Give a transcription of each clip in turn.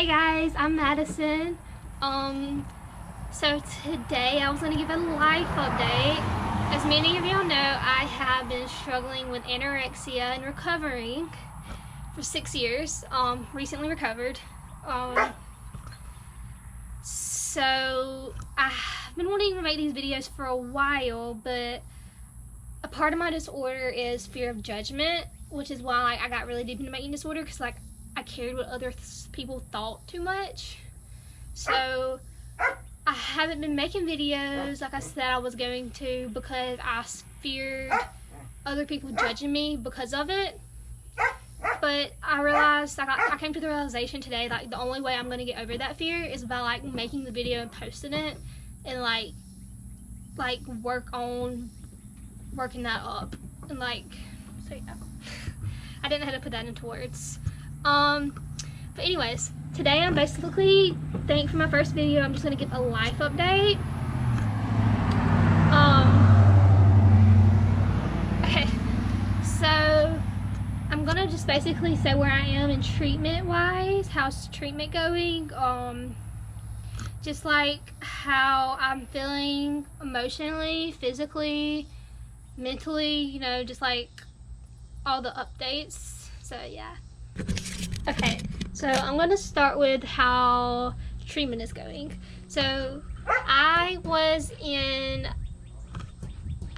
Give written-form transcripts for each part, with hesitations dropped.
Hey guys, I'm Madison. So today I was going to give a life update. As many of y'all know, I have been struggling with anorexia and recovering for 6 years. Recently recovered. So I've been wanting to make these videos for a while, but a part of my disorder is fear of judgment, which is why I got really deep into my eating disorder, because I cared what other people thought too much. So I haven't been making videos like I said I was going to, because I feared other people judging me because of it. But I realized, I came to the realization today, like, the only way I'm going to get over that fear is by, like, making the video and posting it, and, like working that up, and, like, so, yeah. I didn't know how to put that into words. But anyways, today I'm basically, for my first video, I'm just going to give a life update. Okay, so I'm gonna just basically say where I am in treatment wise, how's treatment going, just like how I'm feeling emotionally, physically, mentally, you know, just like all the updates. So yeah. Okay, so I'm gonna start with how treatment is going. So I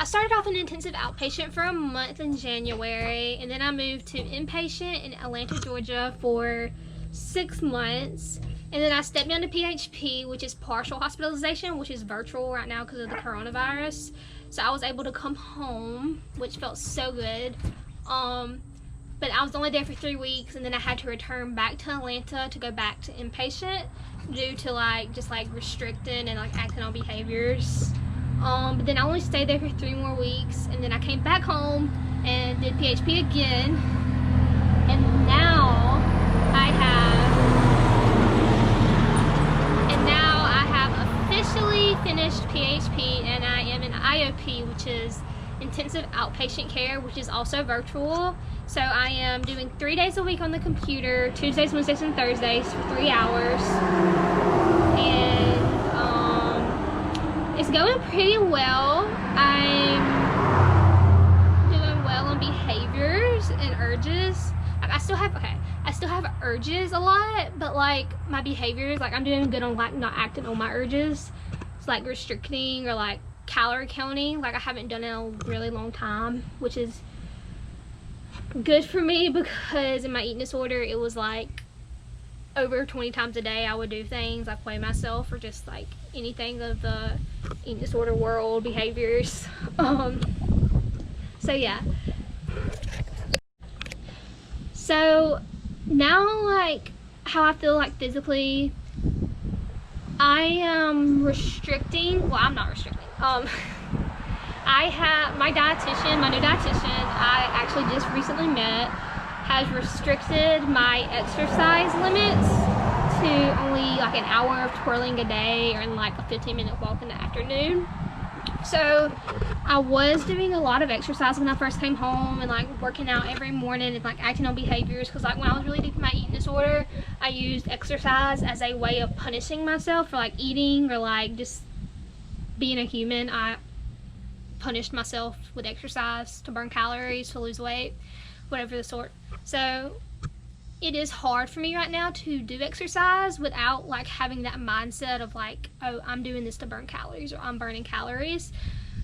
started off in intensive outpatient for a month in January, and then I moved to inpatient in Atlanta, Georgia for 6 months, and then I stepped down to PHP, which is partial hospitalization, which is virtual right now because of the coronavirus. So I was able to come home, which felt so good. But I was only there for 3 weeks, and then I had to return back to Atlanta to go back to inpatient due to just restricting and acting on behaviors. But then I only stayed there for 3 more weeks, and then I came back home and did PHP again, and now I have officially finished PHP, and I am in IOP, which is intensive outpatient care, which is also virtual. So I am doing 3 days a week on the computer, Tuesdays, Wednesdays, and Thursdays for 3 hours, and it's going pretty well. I'm doing well on behaviors and urges. I still have urges a lot, but my behaviors, I'm doing good on not acting on my urges. It's restricting or calorie counting. I haven't done it in a really long time, which is good for me, because in my eating disorder it was over 20 times a day I would do things like weigh myself, or just anything of the eating disorder world behaviors. So yeah, so now how I feel physically, I am restricting. Well, I'm not restricting. I have my dietitian, my new dietitian I actually just recently met, has restricted my exercise limits to only an hour of twirling a day, or in a 15-minute walk in the afternoon. So I was doing a lot of exercise when I first came home, and working out every morning, and acting on behaviors, because when I was really deep in my eating disorder, I used exercise as a way of punishing myself for eating, or just being a human. I punished myself with exercise to burn calories, to lose weight, whatever the sort. So it is hard for me right now to do exercise without having that mindset of oh, I'm doing this to burn calories, or I'm burning calories.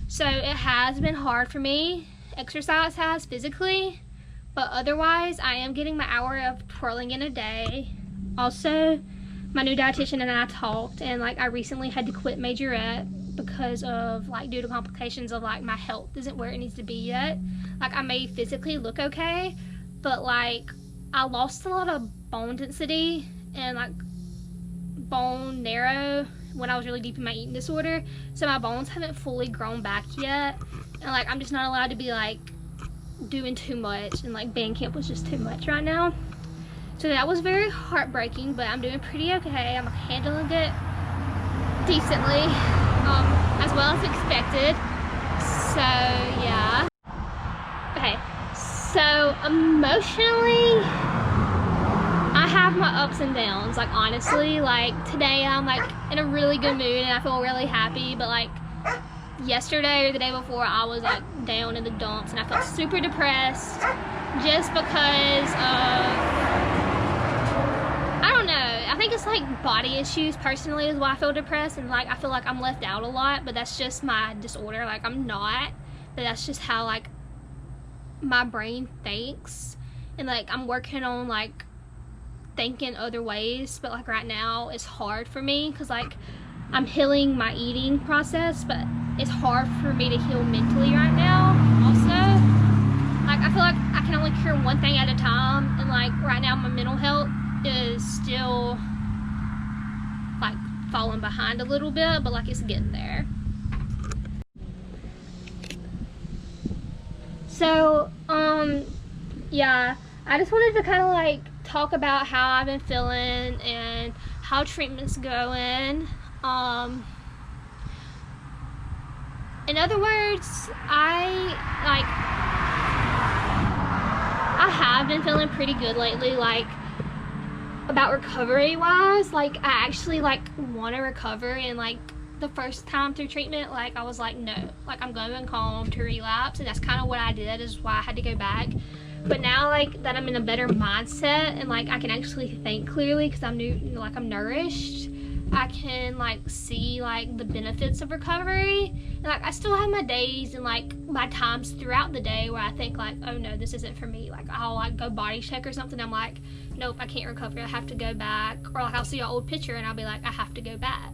So it has been hard for me. Exercise has, physically, but otherwise I am getting my hour of twirling in a day. Also, my new dietitian and I talked, and I recently had to quit majorette because of due to complications of my health isn't where it needs to be yet. I may physically look okay, but I lost a lot of bone density and bone marrow when I was really deep in my eating disorder, so my bones haven't fully grown back yet, and I'm just not allowed to be doing too much, and band camp was just too much right now. So that was very heartbreaking, but I'm doing pretty okay. I'm handling it decently, as well as expected. So yeah. Okay, so emotionally, I have my ups and downs, like honestly. Like today I'm like in a really good mood and I feel really happy, but like yesterday or the day before I was like down in the dumps and I felt super depressed just because of, I don't know, I think it's like body issues personally is why I feel depressed, and like I feel like I'm left out a lot, but that's just my disorder. Like I'm not, but that's just how like my brain thinks, and like I'm working on like thinking other ways, but like right now it's hard for me because like I'm healing my eating process, but it's hard for me to heal mentally right now also. Like I feel like I can only cure one thing at a time, and like right now my mental health is still like falling behind a little bit, but like it's getting there. So yeah, I just wanted to kind of like talk about how I've been feeling and how treatment's going. In other words, I have been feeling pretty good lately, like about recovery wise. Like I actually like want to recover, and like the first time through treatment, like I was like, no, like I'm going home to relapse, and that's kind of what I did, is why I had to go back. But now like that I'm in a better mindset and like I can actually think clearly because I'm nourished, I can like see like the benefits of recovery. And like I still have my days and like my times throughout the day where I think like, oh no, this isn't for me. Like I'll like go body check or something, I'm like, nope, I can't recover, I have to go back. Or like I'll see an old picture and I'll be like, I have to go back.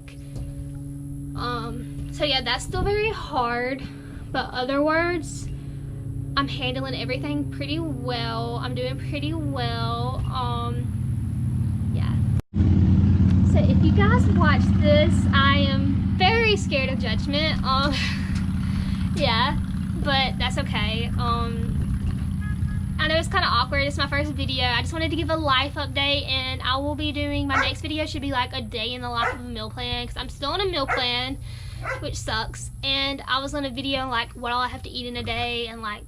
So yeah, that's still very hard, but other words, I'm handling everything pretty well. I'm doing pretty well. Yeah. So if you guys watch this, I am very scared of judgment. Yeah, but that's okay. I know it's kind of awkward. It's my first video. I just wanted to give a life update, and I will be doing, my next video should be like a day in the life of a meal plan, because I'm still on a meal plan, which sucks. And I was on a video like what all I have to eat in a day, and like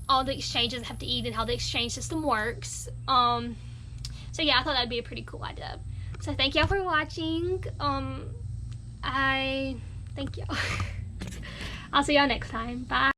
all the exchanges I have to eat and how the exchange system works. So yeah, I thought that'd be a pretty cool idea. So thank y'all for watching. I thank y'all. I'll see y'all next time. Bye.